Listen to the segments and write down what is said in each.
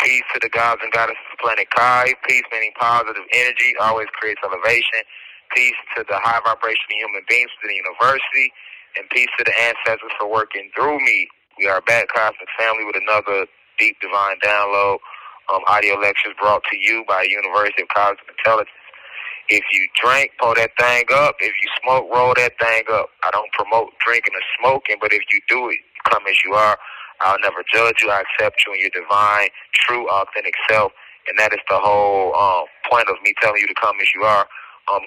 Peace to the gods and goddesses of planet Kai. Peace meaning positive energy, always creates elevation. Peace to the high vibration human beings within the university. And peace to the ancestors for working through me. We are a Bad Cosmic Family with another deep divine download. Audio lectures brought to you by University of Cosmic Intelligence. If you drink, pull that thing up. If you smoke, roll that thing up. I don't promote drinking or smoking, but if you do it, come as you are. I'll never judge you. I accept you in your divine, true, authentic self. And that is the whole point of me telling you to come as you are.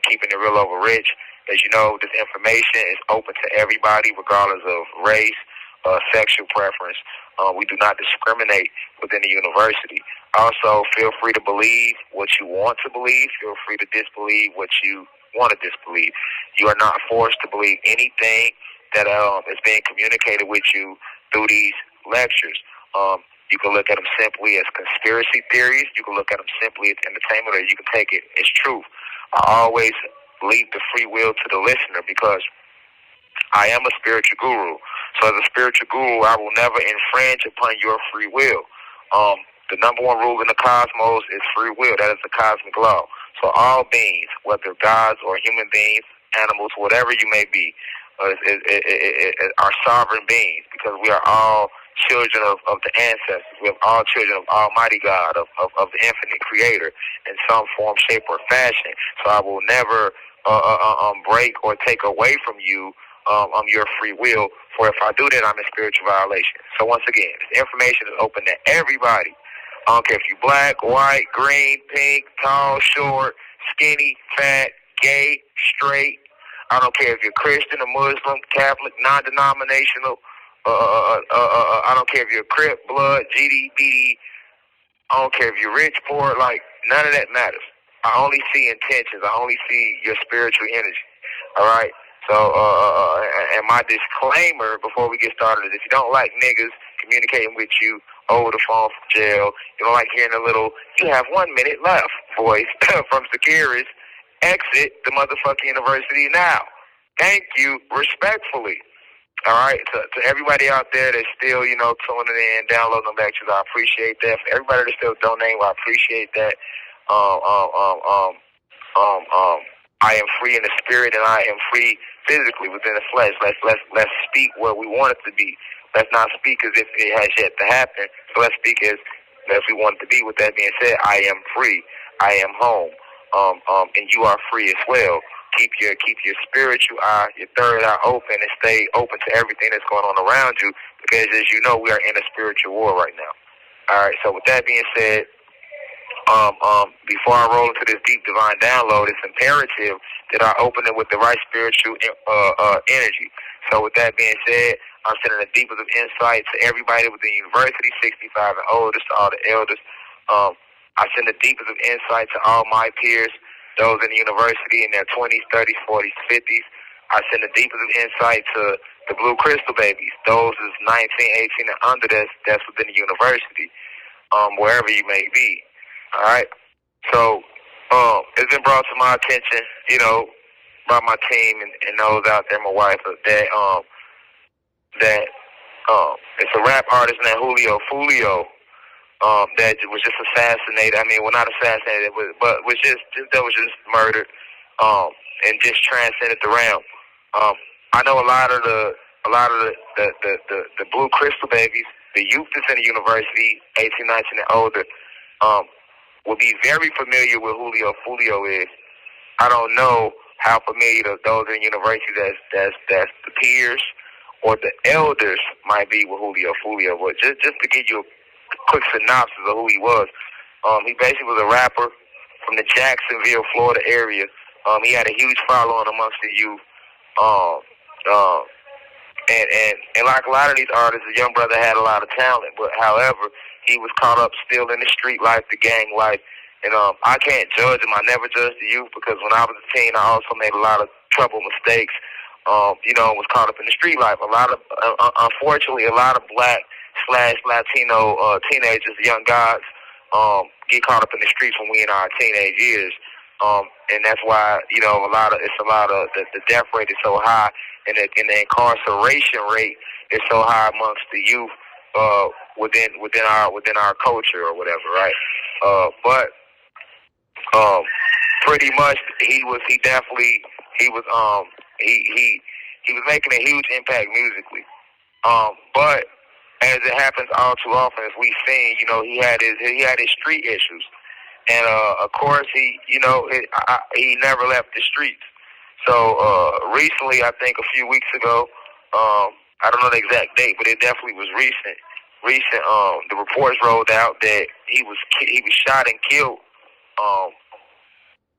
Keeping it real over rich. As you know, this information is open to everybody, regardless of race, sexual preference. We do not discriminate within the university. Also, feel free to believe what you want to believe. Feel free to disbelieve what you want to disbelieve. You are not forced to believe anything that is being communicated with you through these lectures. You can look at them simply as conspiracy theories. You can look at them simply as entertainment, or you can take it as truth. I always leave the free will to the listener because I am a spiritual guru. So as a spiritual guru, I will never infringe upon your free will. The number one rule in the cosmos is free will. That is the cosmic law. So all beings, whether gods or human beings, animals, whatever you may be, are sovereign beings because we are all children of the ancestors. We are all children of Almighty God, of the infinite creator in some form, shape, or fashion. So I will never break or take away from you your free will, for if I do that, I'm in spiritual violation. So once again, this information is open to everybody. I don't care if you're black, white, green, pink, tall, short, skinny, fat, gay, straight. I don't care if you're Christian or Muslim, Catholic, non-denominational. I don't care if you're Crip, Blood, GD, BD. I don't care if you're rich, poor. Like, none of that matters. I only see intentions. I only see your spiritual energy. All right? So, and my disclaimer before we get started is if you don't like niggas communicating with you over the phone from jail, you don't like hearing a little, you have 1 minute left voice from Securus, exit the motherfucking university now. Thank you, respectfully. All right, to everybody out there that's still, tuning in, downloading the lectures, I appreciate that. For everybody that's still donating, I appreciate that. I am free in the spirit and I am free physically within the flesh. Let's speak what we want it to be. Let's not speak as if it has yet to happen. So let's speak as we want it to be. With that being said, I am free. I am home. And you are free as well. Keep your spiritual eye, your third eye open, and stay open to everything that's going on around you. Because as you know, we are in a spiritual war right now. All right. So with that being said, before I roll into this deep divine download, it's imperative that I open it with the right spiritual energy. So with that being said, I'm sending the deepest of insight to everybody within the university, 65 and older, to all the elders. I send the deepest of insight to all my peers, those in the university in their 20s, 30s, 40s, 50s. I send the deepest of insight to the blue crystal babies, those is 19, 18 and under that's within the university, wherever you may be. All right. So it's been brought to my attention, by my team and those out there, my wife, that it's a rap artist named Julio, Foolio, that was just assassinated. I mean, well, not assassinated, but was just murdered, and just transcended the realm. I know a lot of the blue crystal babies, the youth that's in the university, 18, 19 and older, will be very familiar with Julio Foolio is. I don't know how familiar those in the university that's the peers or the elders might be with Julio Foolio, but just to give you a quick synopsis of who he was. He basically was a rapper from the Jacksonville, Florida area. He had a huge following amongst the youth. And like a lot of these artists, the young brother had a lot of talent, but however, he was caught up still in the street life, the gang life. And I can't judge him. I never judged the youth because when I was a teen, I also made a lot of trouble mistakes. Was caught up in the street life. Unfortunately, a lot of Black/Latino teenagers, young guys, get caught up in the streets when we in our teenage years. And that's why, it's a lot of the death rate is so high and the incarceration rate is so high amongst the youth within our culture or whatever, right? But pretty much he was he was making a huge impact musically. But as it happens all too often, as we've seen, he had his street issues, and of course he never left the streets. So recently, I think a few weeks ago, I don't know the exact date, but it definitely was recent. The reports rolled out that he was shot and killed um,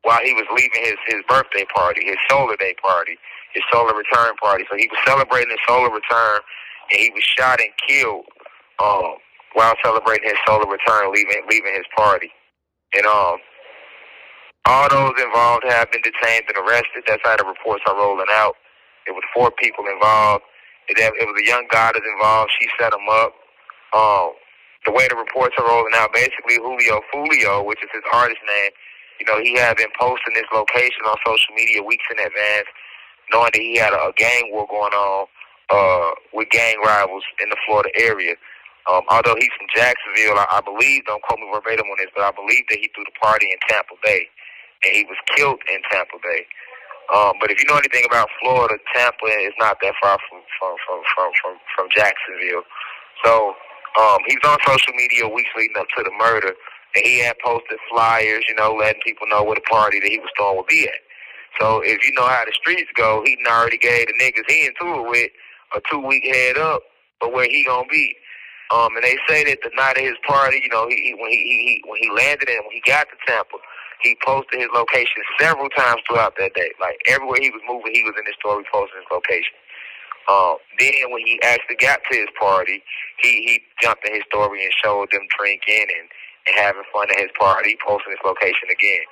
while he was leaving his birthday party, his solar day party, his solar return party. So he was celebrating his solar return, and he was shot and killed while celebrating his solar return, leaving his party. And all those involved have been detained and arrested. That's how the reports are rolling out. It was 4 people involved. It was a young goddess involved. She set him up. The way the reports are rolling out, basically Julio Foolio, which is his artist name, he had been posting this location on social media weeks in advance, knowing that he had a gang war going on with gang rivals in the Florida area. Although he's from Jacksonville, I believe, don't quote me verbatim on this, but I believe that he threw the party in Tampa Bay, and he was killed in Tampa Bay. But if you know anything about Florida, Tampa is not that far from Jacksonville. So he was on social media weeks leading up to the murder, and he had posted flyers, letting people know where the party that he was throwing would be at. So if you know how the streets go, he done already gave the niggas he into it with a 2-week head up for where he gonna be. And they say that the night of his party, when he landed and when he got to Tampa, he posted his location several times throughout that day. Like everywhere he was moving, he was in his story posting his location. Then when he actually got to his party, he jumped in his story and showed them drinking and having fun at his party, posting his location again.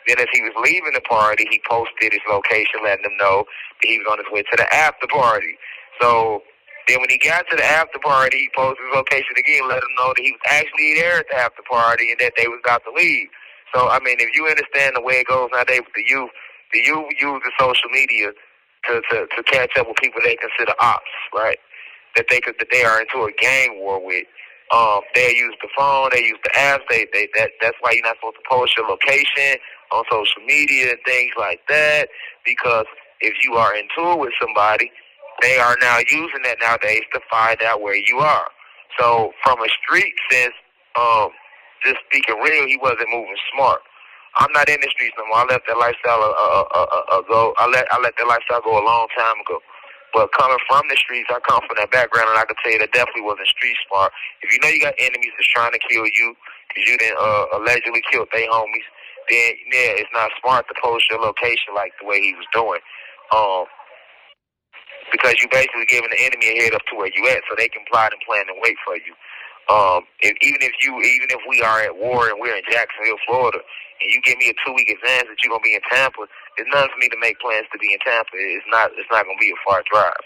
Then as he was leaving the party, he posted his location, letting them know that he was on his way to the after party. So then when he got to the after party, he posted his location again, let them know that he was actually there at the after party and that they was about to leave. So, I mean, if you understand the way it goes nowadays with the youth use the social media to catch up with people they consider ops, right? That they are into a gang war with. They use the phone, they use the apps. That's why you're not supposed to post your location on social media and things like that. Because if you are in tour with somebody, they are now using that nowadays to find out where you are. So from a street sense, just speaking real, he wasn't moving smart. I'm not in the streets no more. I left that lifestyle go. I let that lifestyle go a long time ago. But coming from the streets, I come from that background, and I can tell you that definitely wasn't street smart. If you know you got enemies that's trying to kill you because you didn't allegedly killed their homies, then yeah, it's not smart to post your location like the way he was doing. Because you basically giving the enemy a head up to where you at, so they can plot and plan and wait for you. Even if we are at war and we're in Jacksonville, Florida, and you give me a 2-week advance that you're gonna be in Tampa, it's nothing for me to make plans to be in Tampa. It's not gonna be a far drive.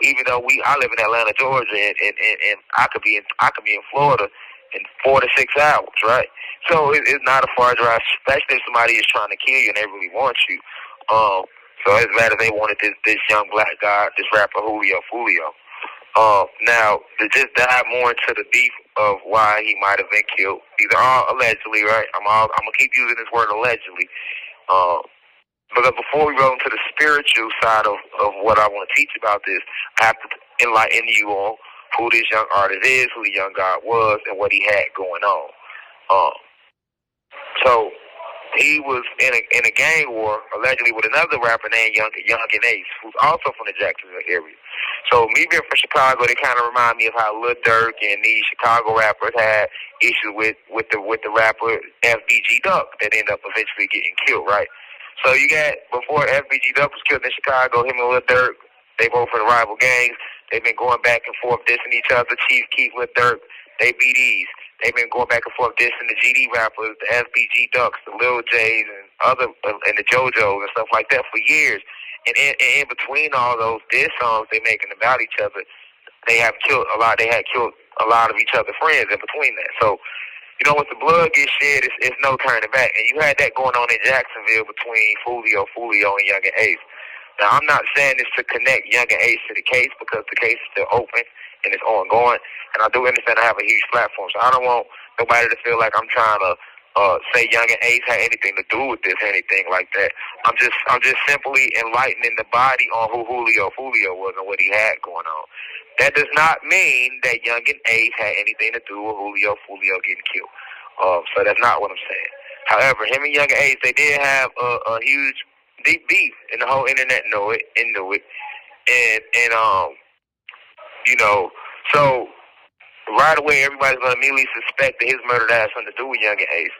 Even though I live in Atlanta, Georgia, and I could be in Florida in 4 to 6 hours, right? So it's not a far drive, especially if somebody is trying to kill you and they really want you. So as bad as they wanted this young black guy, this rapper Julio Foolio. Now, to just dive more into the beef of why he might have been killed, these are all allegedly, right? I'm gonna keep using this word allegedly. Because before we go into the spiritual side of what I want to teach about this, I have to enlighten you on who this young artist is, who the young God was, and what he had going on. So he was in a gang war, allegedly, with another rapper named Young and Ace, who's also from the Jacksonville area. So me being from Chicago, they kind of remind me of how Lil Durk and these Chicago rappers had issues with the rapper FBG Duck that ended up eventually getting killed, right? So you got, before FBG Duck was killed in Chicago, him and Lil Durk, they both in rival gangs. They've been going back and forth dissing each other. Chief Keef, Lil Durk, they BDs. They've been going back and forth dissing the GD rappers, the FBG Ducks, the Lil J's, and the JoJo's and stuff like that for years. And in between all those diss songs they making about each other, they had killed a lot of each other's friends in between that. So, once the blood gets shed, it's no turning back. And you had that going on in Jacksonville between Foolio, and Young and Ace. Now, I'm not saying this to connect Young and Ace to the case because the case is still open and it's ongoing. And I do understand I have a huge platform, so I don't want nobody to feel like I'm trying to say Young and Ace had anything to do with this or anything like that. I'm just simply enlightening the body on who Julio was and what he had going on. That does not mean that Young and Ace had anything to do with Foolio getting killed. So that's not what I'm saying. However, him and Young and Ace, they did have a huge, deep beef, and the whole internet knew it. And you know, so right away everybody's gonna immediately suspect that his murder has something to do with Young and Ace.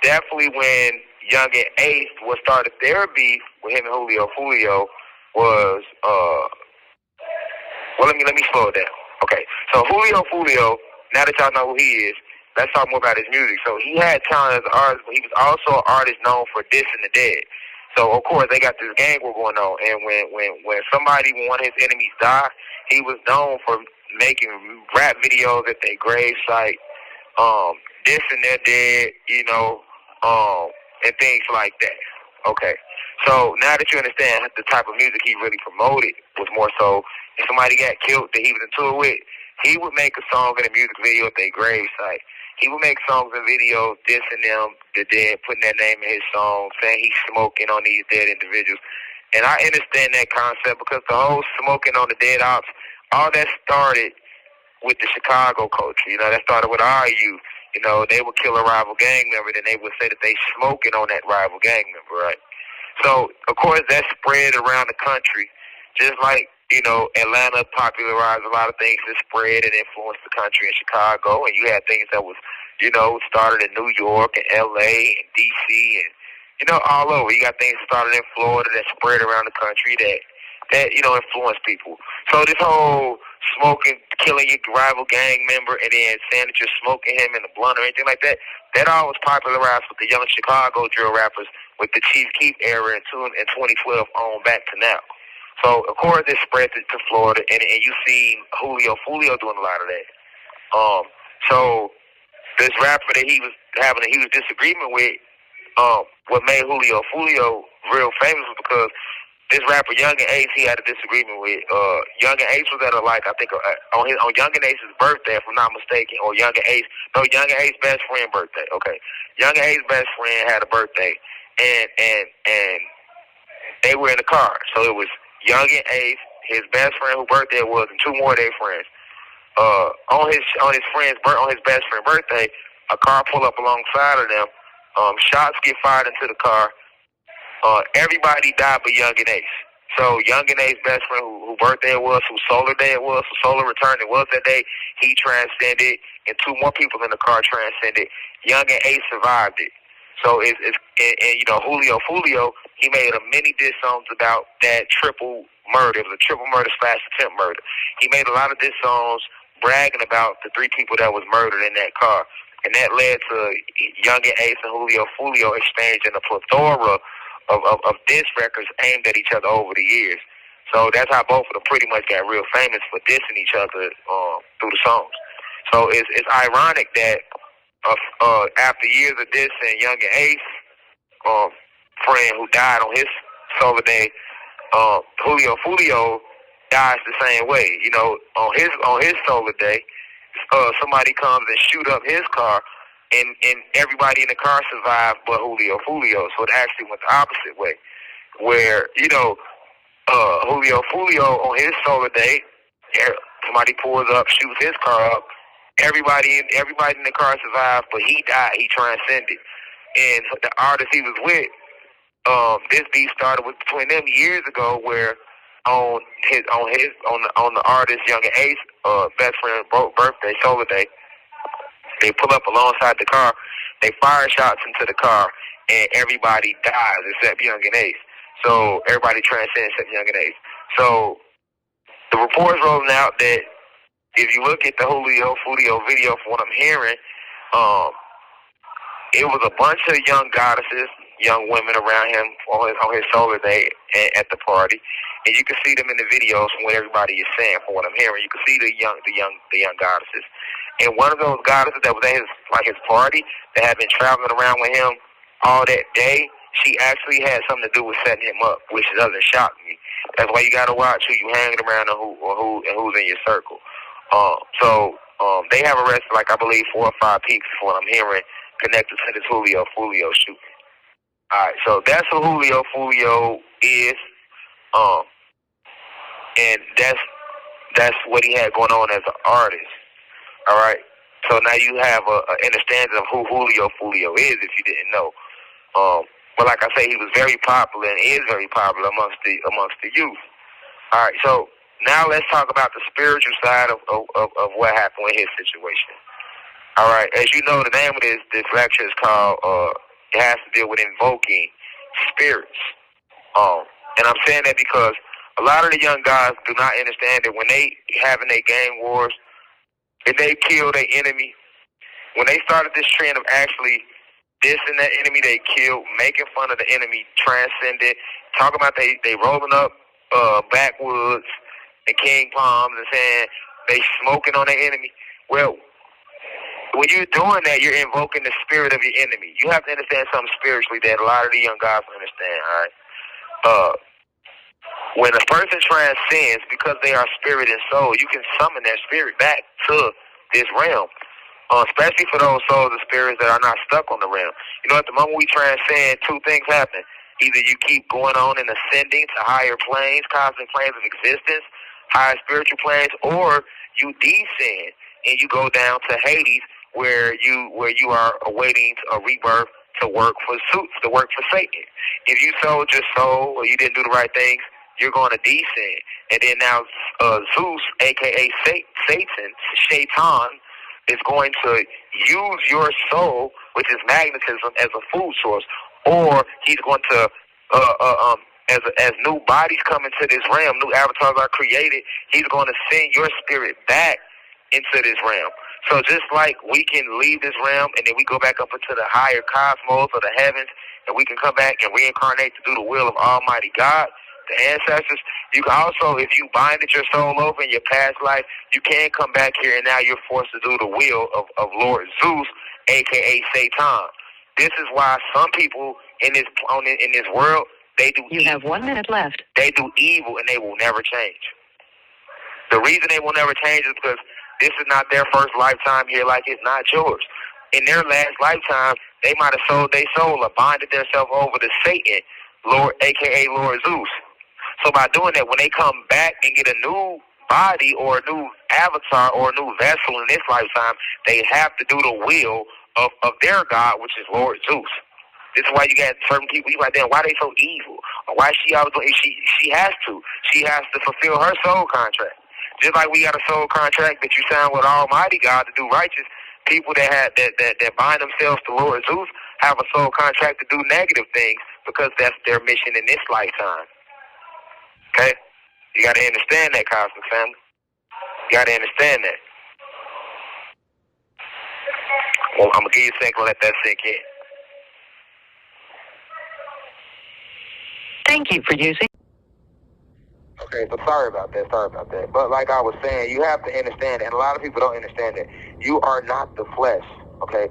Definitely when Young and Ace started their beef with him and Foolio was well, let me slow it down. Okay, so Foolio, now that y'all know who he is, let's talk more about his music. So he had talent as an artist, but he was also an artist known for dissing the dead. So of course they got this gang war going on, and when one of his enemies died, he was known for making rap videos at their grave site, dissing their dead, and things like that. Okay, so now that you understand the type of music he really promoted was more so, if somebody got killed that he was in tour with, he would make a song and a music video at their grave site. He would make songs and videos dissing them, the dead, putting their name in his song, saying he's smoking on these dead individuals. And I understand that concept because the whole smoking on the dead ops, all that started with the Chicago culture. That started with our youth. They would kill a rival gang member, then they would say that they smoking on that rival gang member, right? So, of course, that spread around the country, just like, Atlanta popularized a lot of things that spread and influenced the country in Chicago, and you had things that was, started in New York and L.A. and D.C. and, all over. You got things that started in Florida that spread around the country that influenced people. So this whole smoking, killing your rival gang member, and then saying that you're smoking him in the blunt or anything like that, that all was popularized with the young Chicago drill rappers with the Chief Keef era in 2012 on back to now. So, of course, it spread to Florida, and you see Foolio doing a lot of that. So this rapper that he was having a huge disagreement with, what made Foolio real famous was because this rapper Young and Ace, he had a disagreement with. Young and Ace was at I think on Young and Ace's birthday, if I'm not mistaken, or Young and Ace's best friend birthday. Okay, Young and Ace's best friend had a birthday, and they were in the car. So it was Young and Ace, his best friend whose birthday it was, and two more of their friends. On his best friend's birthday, a car pulled up alongside of them. Shots get fired into the car. Everybody died but Young and Ace. So Young and Ace's best friend, whose birthday it was, whose solar day it was, whose solar return it was that day, he transcended, and two more people in the car transcended. Young and Ace survived it. So Foolio, he made a many diss songs about that triple murder. It was a triple murder / attempt murder. He made a lot of diss songs bragging about the three people that was murdered in that car. And that led to Young and Ace and Foolio exchanging a plethora of diss records aimed at each other over the years. So that's how both of them pretty much got real famous for dissing each other through the songs. So it's ironic that after years of dissing Young and Ace, friend who died on his solar day, Foolio dies the same way. On his solar day, somebody comes and shoot up his car, and everybody in the car survived but Foolio. So it actually went the opposite way, where Foolio on his solar day, somebody pulls up, shoots his car up. Everybody in the car survived, but he died. He transcended. And the artist he was with, this beef started between them years ago, where on the artist Young and Ace best friend birthday solar day, they pull up alongside the car, they fire shots into the car, and everybody dies except Young and Ace. So everybody transcends except Young and Ace. So the reports rolling out that if you look at the Foolio video, from what I'm hearing, it was a bunch of young goddesses, young women around him on his solar day at the party, and you can see them in the videos from what everybody is saying. From what I'm hearing, you can see the young goddesses, and one of those goddesses that was at his party that had been traveling around with him all that day, she actually had something to do with setting him up, which doesn't shock me. That's why you gotta watch who you hanging around and who's in your circle. They have arrested like I believe 4 or 5 people for what I'm hearing connected to this Foolio shooting. All right, so that's who Foolio is, and that's what he had going on as an artist. All right, so now you have a understanding of who Foolio is if you didn't know. But like I say, he was very popular and is very popular amongst the youth. All right, so now let's talk about the spiritual side of what happened with his situation. All right, as you know, the name of this lecture is called, it has to deal with invoking spirits. And I'm saying that because a lot of the young guys do not understand that when they having their gang wars, if they kill their enemy, when they started this trend of actually dissing that enemy they killed, making fun of the enemy, transcendent, talking about they rolling up backwoods and king palms and saying they smoking on their enemy. Well, when you're doing that, you're invoking the spirit of your enemy. You have to understand something spiritually that a lot of the young guys don't understand, all right? When a person transcends, because they are spirit and soul, you can summon that spirit back to this realm. Especially for those souls and spirits that are not stuck on the realm. You know, at the moment we transcend, 2 things happen. Either you keep going on and ascending to higher planes, cosmic planes of existence, higher spiritual planes, or you descend and you go down to Hades, where you are awaiting a rebirth to work for Satan. If you sold your soul or you didn't do the right things, you're going to descend. And then now Zeus, a.k.a. Satan, Shaitan, is going to use your soul, which is magnetism, as a food source, or he's going to, as new bodies come into this realm, new avatars are created, he's going to send your spirit back into this realm. So just like we can leave this realm and then we go back up into the higher cosmos or the heavens, and we can come back and reincarnate to do the will of Almighty God, the ancestors, you can also, if you binded your soul over in your past life, you can come back here and now you're forced to do the will of Lord Zeus, a.k.a. Satan. This is why some people in this world, they do You have 1 minute left. They do evil and they will never change. The reason they will never change is because this is not their first lifetime here like it's not yours. In their last lifetime, they might have sold their soul or bonded themselves over to Satan, Lord, a.k.a. Lord Zeus. So by doing that, when they come back and get a new body or a new avatar or a new vessel in this lifetime, they have to do the will of their God, which is Lord Zeus. This is why you got certain people, you like, damn, why they so evil? Or why she always doing? She has to. She has to fulfill her soul contract. Just like we got a soul contract that you sign with Almighty God to do righteous, people that bind themselves to Lord Zeus have a soul contract to do negative things because that's their mission in this lifetime. Okay? You got to understand that, cosmic family. You got to understand that. Well, I'm going to give you a second to let that sink in. Thank you for using. Okay, but sorry about that. But like I was saying, you have to understand, and a lot of people don't understand that, you are not the flesh, okay?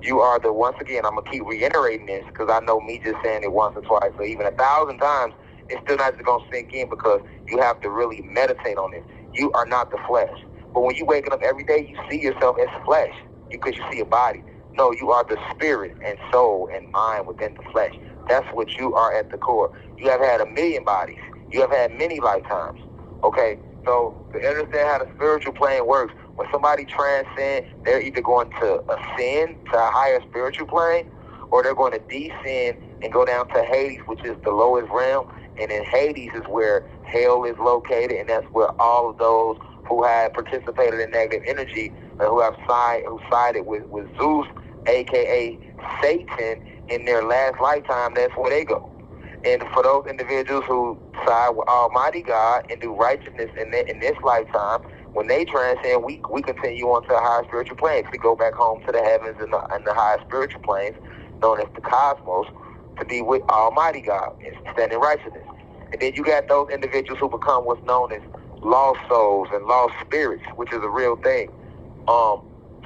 You are once again, I'm going to keep reiterating this because I know me just saying it once or twice, or even 1,000 times, it's still not just going to sink in because you have to really meditate on this. You are not the flesh. But when you waking up every day, you see yourself as flesh because you see a body. No, you are the spirit and soul and mind within the flesh. That's what you are at the core. You have had 1,000,000 bodies. You have had many lifetimes. Okay? So to understand how the spiritual plane works, when somebody transcends, they're either going to ascend to a higher spiritual plane, or they're going to descend and go down to Hades, which is the lowest realm. And in Hades is where hell is located, and that's where all of those who had participated in negative energy and who sided with Zeus, a.k.a. Satan, in their last lifetime, that's where they go. And for those individuals who side with Almighty God and do righteousness in this lifetime, when they transcend, we continue on to a higher spiritual planes. We go back home to the heavens and the higher spiritual planes, known as the cosmos, to be with Almighty God and stand in righteousness. And then you got those individuals who become what's known as lost souls and lost spirits, which is a real thing.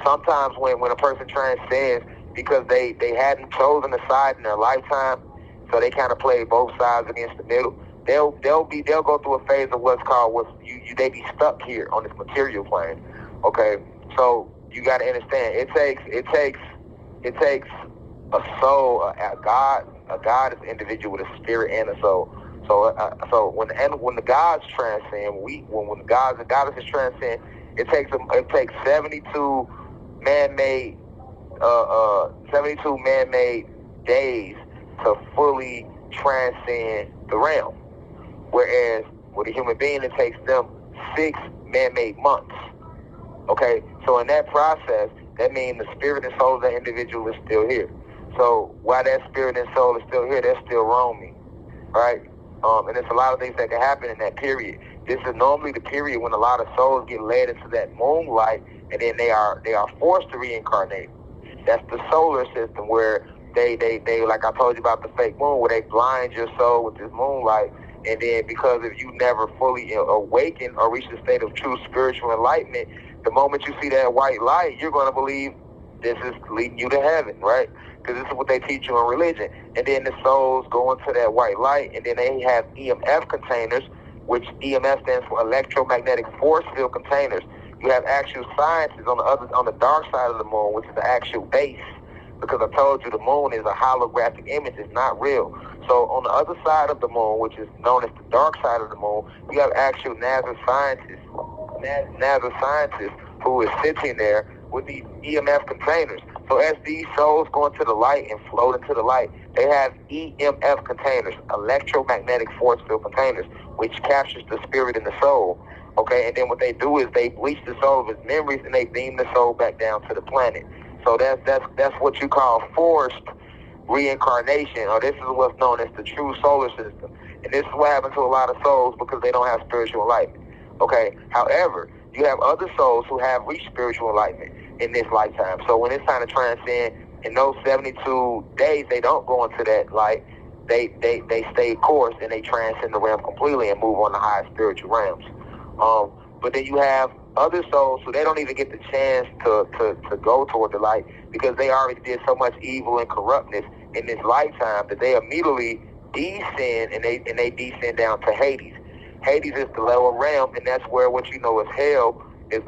Sometimes when a person transcends, because they hadn't chosen a side in their lifetime, so they kind of played both sides against the middle, they'll go through a phase of they be stuck here on this material plane. Okay, so you got to understand, it takes a soul, a God is an individual with a spirit and a soul. So when the gods transcend, when the gods and goddesses transcend, it takes 72 man-made 72 man-made days to fully transcend the realm. Whereas with a human being, it takes them 6 man-made months. Okay, so in that process, that means the spirit and soul of that individual is still here. So while that spirit and soul is still here, they're still roaming, right? And there's a lot of things that can happen in that period. This is normally the period when a lot of souls get led into that moonlight, and then they are forced to reincarnate. That's the solar system where they like I told you about the fake moon, where they blind your soul with this moonlight, and then because if you never fully awaken or reach the state of true spiritual enlightenment, the moment you see that white light, you're going to believe this is leading you to heaven, right? Because this is what they teach you in religion. And then the souls go into that white light, and then they have EMF containers, which EMF stands for electromagnetic force field containers. You have actual scientists on the dark side of the moon, which is the actual base. Because I told you the moon is a holographic image, it's not real. So on the other side of the moon, which is known as the dark side of the moon, you have actual NASA scientists who is sitting there with these EMF containers. So as these souls go into the light and float into the light, they have EMF containers, electromagnetic force field containers, which captures the spirit and the soul. Okay, and then what they do is they bleach the soul of its memories and they beam the soul back down to the planet. So that's what you call forced reincarnation, or this is what's known as the true solar system. And this is what happens to a lot of souls because they don't have spiritual enlightenment. Okay, however, you have other souls who have reached spiritual enlightenment in this lifetime. So when it's time to transcend, in those 72 days, they don't go into that light. They stay course and they transcend the realm completely and move on to higher spiritual realms. But then you have other souls who they don't even get the chance to go toward the light because they already did so much evil and corruptness in this lifetime that they immediately descend and they descend down to Hades. Hades is the lower realm, and that's where what you know as hell is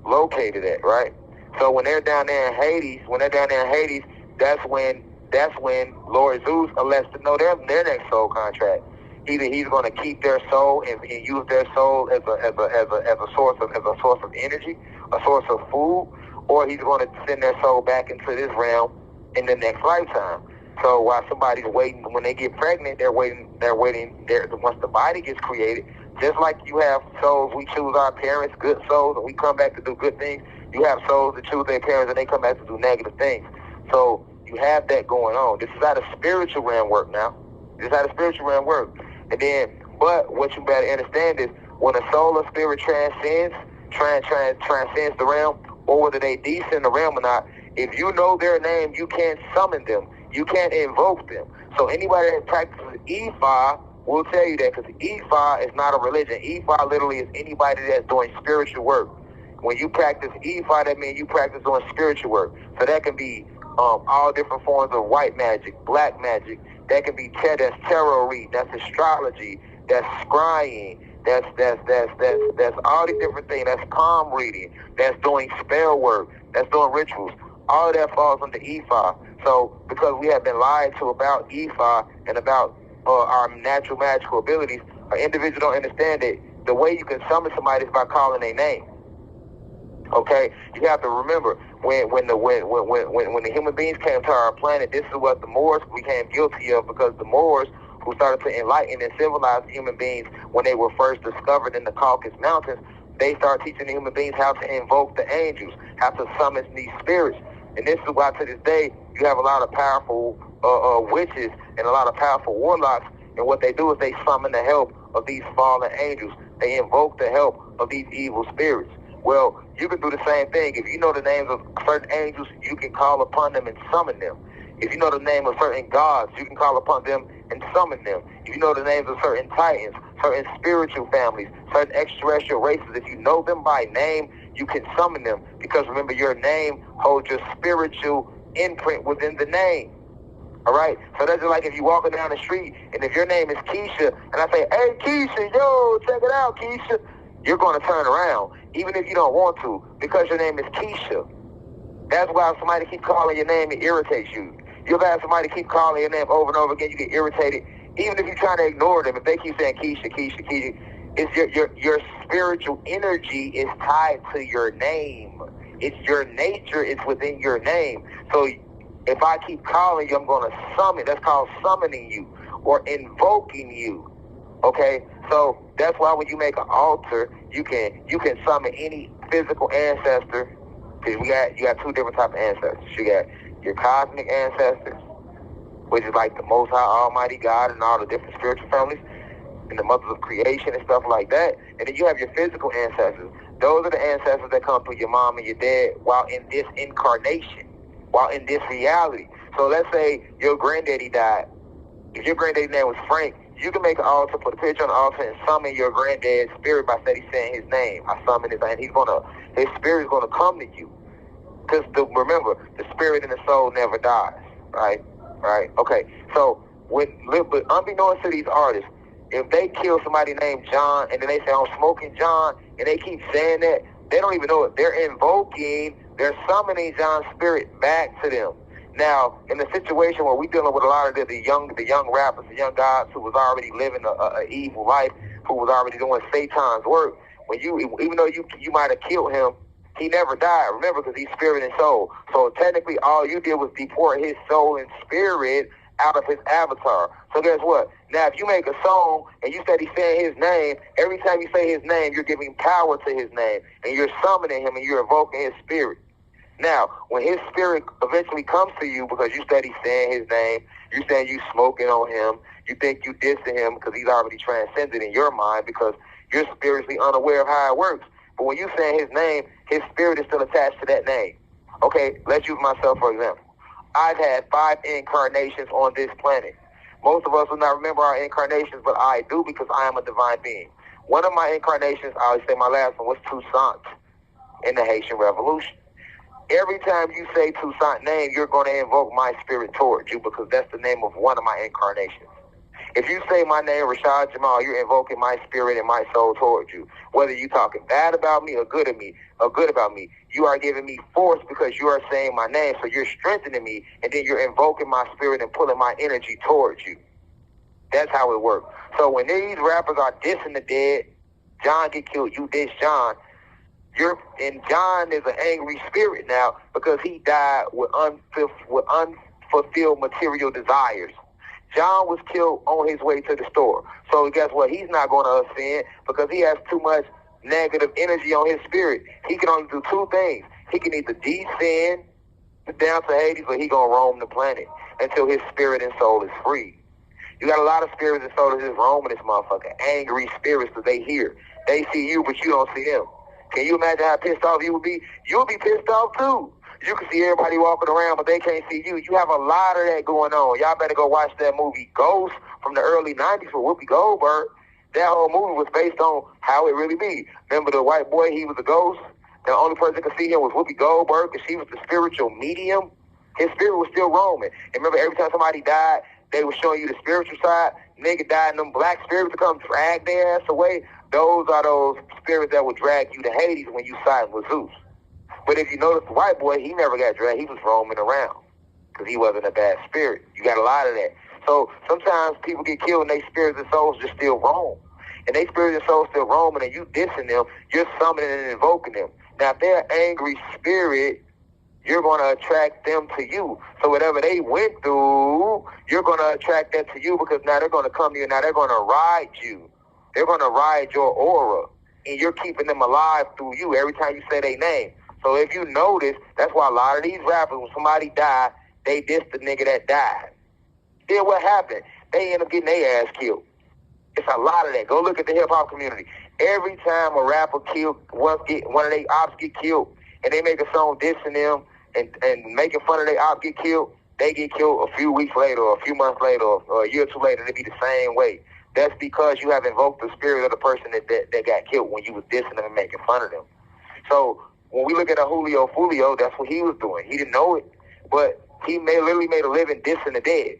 located at, right? So when they're down there in Hades, that's when Lord Zeus elects to know their next soul contract. Either he's going to keep their soul and use their soul as a source of energy, a source of food, or he's going to send their soul back into this realm in the next lifetime. So while somebody's waiting, when they get pregnant, they're waiting. Once the body gets created, just like you have souls, we choose our parents, good souls, and we come back to do good things. You have souls that choose their parents and they come back to do negative things. So you have that going on. This is how the spiritual realm work now. This is how the spiritual realm work. And then, but what you better understand is when a soul or spirit transcends the realm, or whether they descend the realm or not, if you know their name, you can't summon them. You can't invoke them. So anybody that practices Ifa will tell you that, because Ifa is not a religion. Ifa literally is anybody that's doing spiritual work. When you practice Ifa, that means you practice doing spiritual work. So that can be all different forms of white magic, black magic. That can be that's tarot reading, that's astrology, that's scrying, that's all these different things. That's palm reading, that's doing spell work, that's doing rituals. All of that falls under Ifa. So because we have been lied to about Ifa and about our natural magical abilities, an individual don't understand it. The way you can summon somebody is by calling their name. Okay, you have to remember when the human beings came to our planet, this is what the Moors became guilty of, because the Moors, who started to enlighten and civilize human beings when they were first discovered in the Caucasus Mountains, they started teaching the human beings how to invoke the angels, how to summon these spirits. And this is why to this day you have a lot of powerful witches and a lot of powerful warlocks. And what they do is they summon the help of these fallen angels. They invoke the help of these evil spirits. Well, you can do the same thing. If you know the names of certain angels, you can call upon them and summon them. If you know the name of certain gods, you can call upon them and summon them. If you know the names of certain titans, certain spiritual families, certain extraterrestrial races, if you know them by name, you can summon them. Because remember, your name holds your spiritual imprint within the name. All right? So that's just like if you walking down the street, and if your name is Keisha, and I say, hey, Keisha, yo, check it out, Keisha, you're going to turn around, even if you don't want to, because your name is Keisha. That's why if somebody keep calling your name, it irritates you. You'll have somebody keep calling your name over and over again, you get irritated. Even if you're trying to ignore them, if they keep saying Keisha, Keisha, Keisha, it's your spiritual energy is tied to your name. It's your nature, it's within your name. So if I keep calling you, I'm going to summon. That's called summoning you or invoking you. Okay? So that's why when you make an altar, you can summon any physical ancestor. Because you got two different types of ancestors. You got your cosmic ancestors, which is like the Most High Almighty God and all the different spiritual families and the mothers of creation and stuff like that. And then you have your physical ancestors. Those are the ancestors that come through your mom and your dad while in this incarnation, while in this reality. So let's say your granddaddy died. If your granddaddy's name was Frank, you can make an altar, put a picture on the altar, and summon your granddad's spirit by saying his name. I summon his name. His spirit's gonna come to you. Because remember, the spirit and the soul never dies. Right? Right? Okay. So but unbeknownst to these artists, if they kill somebody named John and then they say, I'm smoking John, and they keep saying that, they don't even know it. They're summoning John's spirit back to them. Now, in the situation where we're dealing with a lot of the young rappers, the young guys who was already living a evil life, who was already doing Satan's work, even though you might have killed him, he never died, remember, because he's spirit and soul. So technically, all you did was deport his soul and spirit out of his avatar. So guess what? Now, if you make a song and you said he's saying his name, every time you say his name, you're giving power to his name, and you're summoning him, and you're invoking his spirit. Now, when his spirit eventually comes to you because you said he's saying his name, you saying you smoking on him, you think you dissing him because he's already transcended in your mind because you're spiritually unaware of how it works. But when you saying his name, his spirit is still attached to that name. Okay, let's use myself for example. I've had 5 incarnations on this planet. Most of us will not remember our incarnations, but I do because I am a divine being. One of my incarnations, I would say my last one, was Toussaint in the Haitian Revolution. Every time you say Toussaint's name, you're going to invoke my spirit towards you because that's the name of one of my incarnations. If you say my name, Rashad Jamal, you're invoking my spirit and my soul towards you. Whether you're talking bad about me or good about me, you are giving me force because you are saying my name. So you're strengthening me, and then you're invoking my spirit and pulling my energy towards you. That's how it works. So when these rappers are dissing the dead, John get killed, you diss John. And John is an angry spirit now because he died with unfulfilled material desires. John was killed on his way to the store. So guess what? He's not going to ascend because he has too much negative energy on his spirit. He can only do 2 things. He can either descend down to Hades or he going to roam the planet until his spirit and soul is free. You got a lot of spirits and souls just roaming this motherfucker. Angry spirits that they hear. They see you, but you don't see them. Can you imagine how pissed off you would be? You would be pissed off too. You can see everybody walking around, but they can't see you. You have a lot of that going on. Y'all better go watch that movie Ghost from the early 90s with Whoopi Goldberg. That whole movie was based on how it really be. Remember the white boy, he was a ghost? The only person that could see him was Whoopi Goldberg because she was the spiritual medium. His spirit was still roaming. And remember, every time somebody died, they were showing you the spiritual side. Nigga died and them black spirits to come drag their ass away. Those are those spirits that would drag you to Hades when you side with Zeus. But if you notice the white boy, he never got dragged. He was roaming around because he wasn't a bad spirit. You got a lot of that. So sometimes people get killed and their spirits and souls just still roam. And their spirits and souls still roaming and you dissing them, you're summoning and invoking them. Now, if they're an angry spirit, you're going to attract them to you. So whatever they went through, you're going to attract that to you because now they're going to come to you. Now they're going to ride you. They're going to ride your aura. And you're keeping them alive through you every time you say their name. So if you notice, that's why a lot of these rappers, when somebody died, they diss the nigga that died. Then what happened? They end up getting their ass killed. It's a lot of that. Go look at the hip-hop community. Every time a rapper one of their ops get killed, and they make a song dissing them and making fun of their ops get killed, they get killed a few weeks later or a few months later or a year or two later. They be the same way. That's because you have invoked the spirit of the person that got killed when you was dissing them and making fun of them. So when we look at a Julio Foolio, that's what he was doing. He didn't know it, but He literally made a living dissing the dead.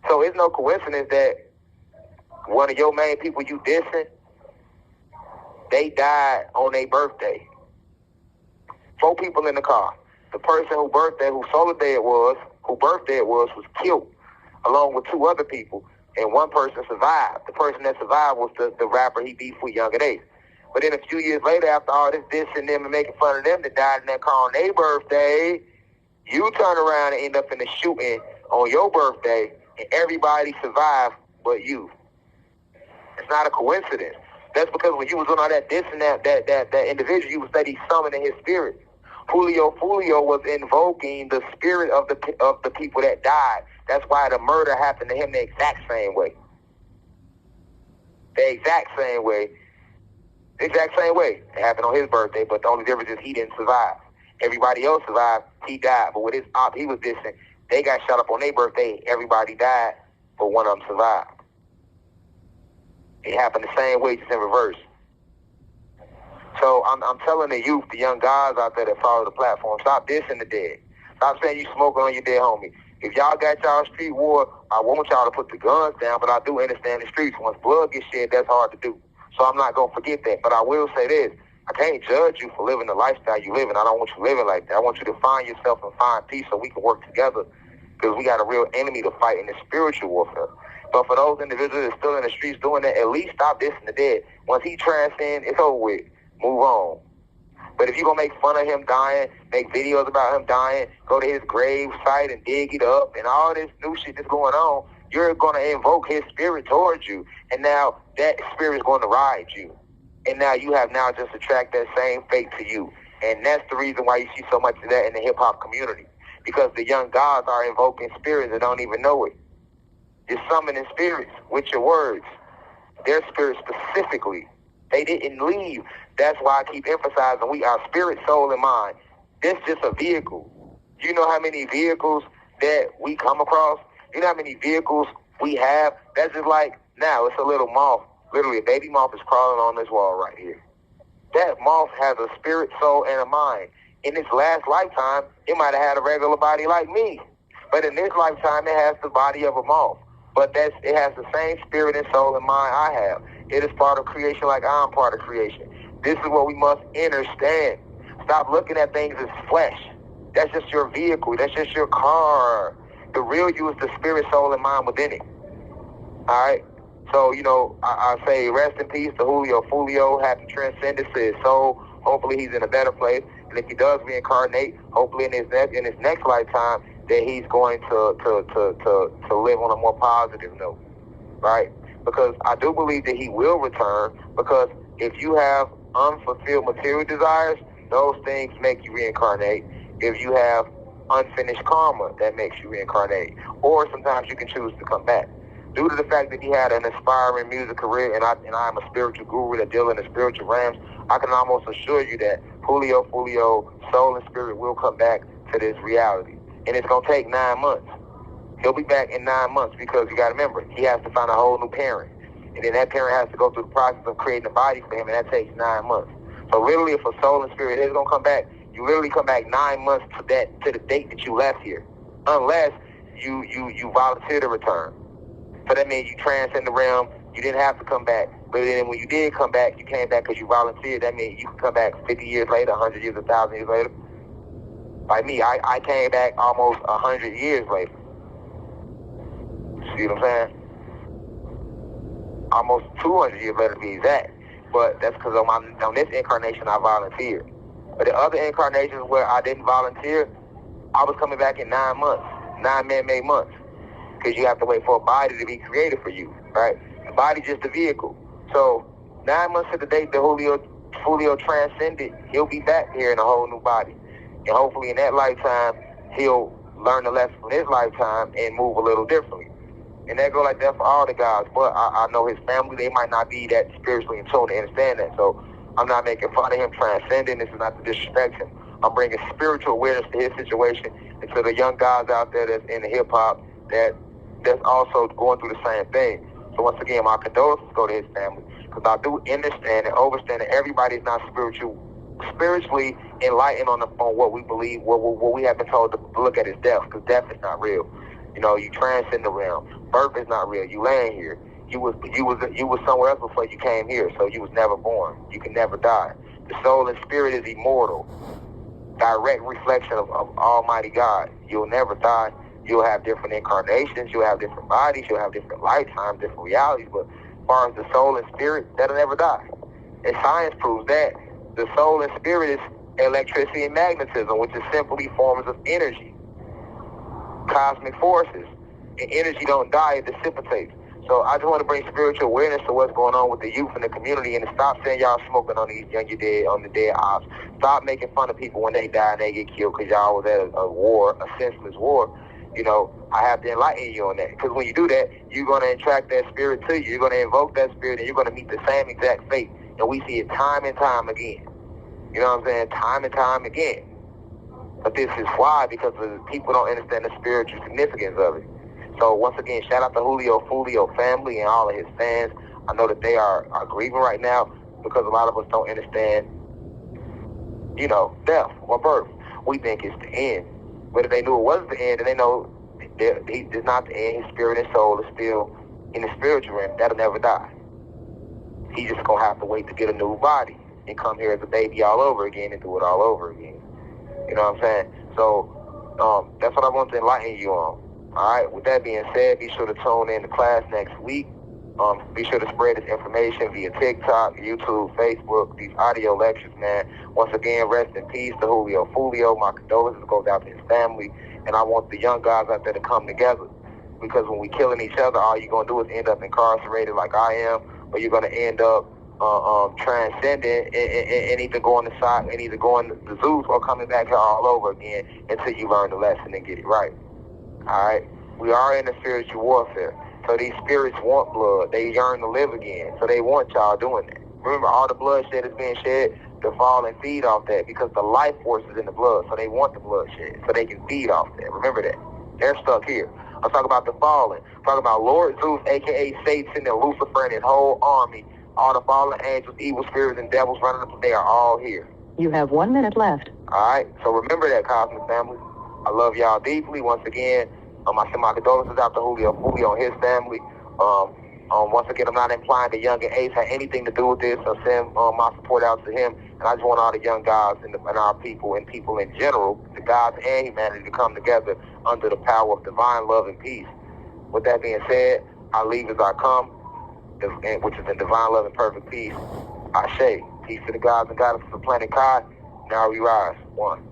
So it's no coincidence that one of your main people you dissing, they died on their birthday. 4 people in the car. The person whose birthday it was killed, along with 2 other people, and 1 person survived. The person that survived was the rapper he beefed with, Younger Days. But then a few years later, after all this dissing them and making fun of them that died in that car on their birthday, you turn around and end up in the shooting on your birthday, and everybody survived but you. It's not a coincidence. That's because when you was on all that dissing that individual, you was steady summoning his spirit. Foolio was invoking the spirit of the people that died. That's why the murder happened to him the exact same way. The exact same way. It happened on his birthday, but the only difference is he didn't survive. Everybody else survived. He died. But with his op he was dissing, they got shot up on their birthday. Everybody died, but one of them survived. It happened the same way, just in reverse. So I'm telling the youth, the young guys out there that follow the platform, stop dissing the dead. Stop saying you smoking on your dead homie. If y'all got y'all street war, I want y'all to put the guns down, but I do understand the streets. Once blood gets shed, that's hard to do. So I'm not going to forget that. But I will say this. I can't judge you for living the lifestyle you live in. I don't want you living like that. I want you to find yourself and find peace so we can work together, because we got a real enemy to fight in the spiritual warfare. But for those individuals that are still in the streets doing that, at least stop dissing the dead. Once he transcends, it's over with. Move on. But if you're going to make fun of him dying, make videos about him dying, go to his grave site and dig it up, and all this new shit that's going on, you're going to invoke his spirit towards you. And now that spirit is going to ride you. And now you have now just attracted that same fate to you. And that's the reason why you see so much of that in the hip-hop community. Because the young gods are invoking spirits that don't even know it. You're summoning spirits with your words. Their spirits specifically. They didn't leave. That's why I keep emphasizing we are spirit, soul, and mind. This is just a vehicle. You know how many vehicles that we come across? You know how many vehicles we have? That's just like, now it's a little moth. Literally, a baby moth is crawling on this wall right here. That moth has a spirit, soul, and a mind. In its last lifetime, it might have had a regular body like me. But in this lifetime, it has the body of a moth. But it has the same spirit and soul and mind I have. It is part of creation like I'm part of creation. This is what we must understand. Stop looking at things as flesh. That's just your vehicle. That's just your car. The real you is the spirit, soul, and mind within it. All right? So, I say rest in peace to Julio. Foolio had to transcend his soul. Hopefully he's in a better place. And if he does reincarnate, hopefully in his next lifetime, that he's going to live on a more positive note, right? Because I do believe that he will return, because if you have unfulfilled material desires, those things make you reincarnate. If you have unfinished karma, that makes you reincarnate. Or sometimes you can choose to come back. Due to the fact that he had an inspiring music career, and I'm a spiritual guru that deals in the spiritual realms, I can almost assure you that Julio, soul and spirit will come back to this reality. And it's going to take 9 months. He'll be back in 9 months, because you got to remember, he has to find a whole new parent. And then that parent has to go through the process of creating a body for him, and that takes 9 months. So literally, if a soul and spirit is going to come back, you literally come back 9 months to the date that you left here. Unless you volunteer to return. So that means you transcend the realm. You didn't have to come back. But then when you did come back, you came back because you volunteered. That means you can come back 50 years later, 100 years, 1,000 years later. Like me, I came back almost 100 years later. See what I'm saying? Almost 200 years later to be exact. But that's because on this incarnation, I volunteered. But the other incarnations where I didn't volunteer, I was coming back in 9 months, 9 man-made months. Because you have to wait for a body to be created for you, right? The body's just a vehicle. So 9 months to the date that Julio transcended, he'll be back here in a whole new body. And hopefully in that lifetime, he'll learn the lesson from his lifetime and move a little differently. And that go like that for all the guys. But I know his family, they might not be that spiritually in tune to understand that. So I'm not making fun of him transcending. This is not to disrespect him. I'm bringing spiritual awareness to his situation and to the young guys out there that's in the hip-hop that's also going through the same thing. So once again, my condolences go to his family, because I do understand and overstand that everybody is not spiritual spiritually enlightened on what we believe, what we have been told to look at as death, because death is not real. You know, you transcend the realm. Birth is not real. You laying here. You was somewhere else before you came here, so you was never born. You can never die. The soul and spirit is immortal, direct reflection of Almighty God. You'll never die. You'll have different incarnations. You'll have different bodies. You'll have different lifetimes, different realities. But as far as the soul and spirit, that'll never die. And science proves that. The soul and spirit is electricity and magnetism, which is simply forms of energy, cosmic forces. And energy don't die, it dissipates. So I just want to bring spiritual awareness to what's going on with the youth and the community, and to stop saying y'all smoking on these young dead, on the dead ops. Stop making fun of people when they die and they get killed because y'all was at a war, a senseless war. You know, I have to enlighten you on that. Because when you do that, you're going to attract that spirit to you. You're going to invoke that spirit, and you're going to meet the same exact fate. And we see it time and time again. You know what I'm saying? Time and time again. But this is why, because the people don't understand the spiritual significance of it. So once again, shout out to Julio, Foolio family and all of his fans. I know that they are grieving right now because a lot of us don't understand, you know, death or birth. We think it's the end. But if they knew it wasn't the end, then they know it's not the end. His spirit and soul is still in the spiritual realm. That'll never die. He's just going to have to wait to get a new body and come here as a baby all over again and do it all over again. You know what I'm saying? So that's what I want to enlighten you on. All right, with that being said, be sure to tune in to class next week. Be sure to spread this information via TikTok, YouTube, Facebook, these audio lectures, man. Once again, rest in peace to Julio Foolio. My condolences goes out to his family. And I want the young guys out there to come together. Because when we killing each other, all you're going to do is end up incarcerated like I am, or you're going to end up transcending and either going to side and either going to the zoos or coming back here all over again until you learn the lesson and get it right. All right, we are in a spiritual warfare. So these spirits want blood. They yearn to live again. So they want y'all doing that. Remember, all the bloodshed is being shed to fall and feed off that, because the life force is in the blood. So they want the bloodshed so they can feed off that. Remember that. They're stuck here. I'm talking about the fallen. I'm talking about Lord Zeus, a.k.a. Satan, and Lucifer and his whole army. All the fallen angels, evil spirits, and devils running up. They are all here. You have 1 minute left. All right, so remember that, Cosmic family. I love y'all deeply. Once again, I send my condolences out to Julio and his family. Once again, I'm not implying that Young and Ace had anything to do with this. I send my support out to him. And I just want all the young guys and our people and people in general, the gods and humanity, to come together under the power of divine love and peace. With that being said, I leave as I come, which is in divine love and perfect peace. Ashe. Peace to the gods and goddesses of planet Kai. Now we rise. One.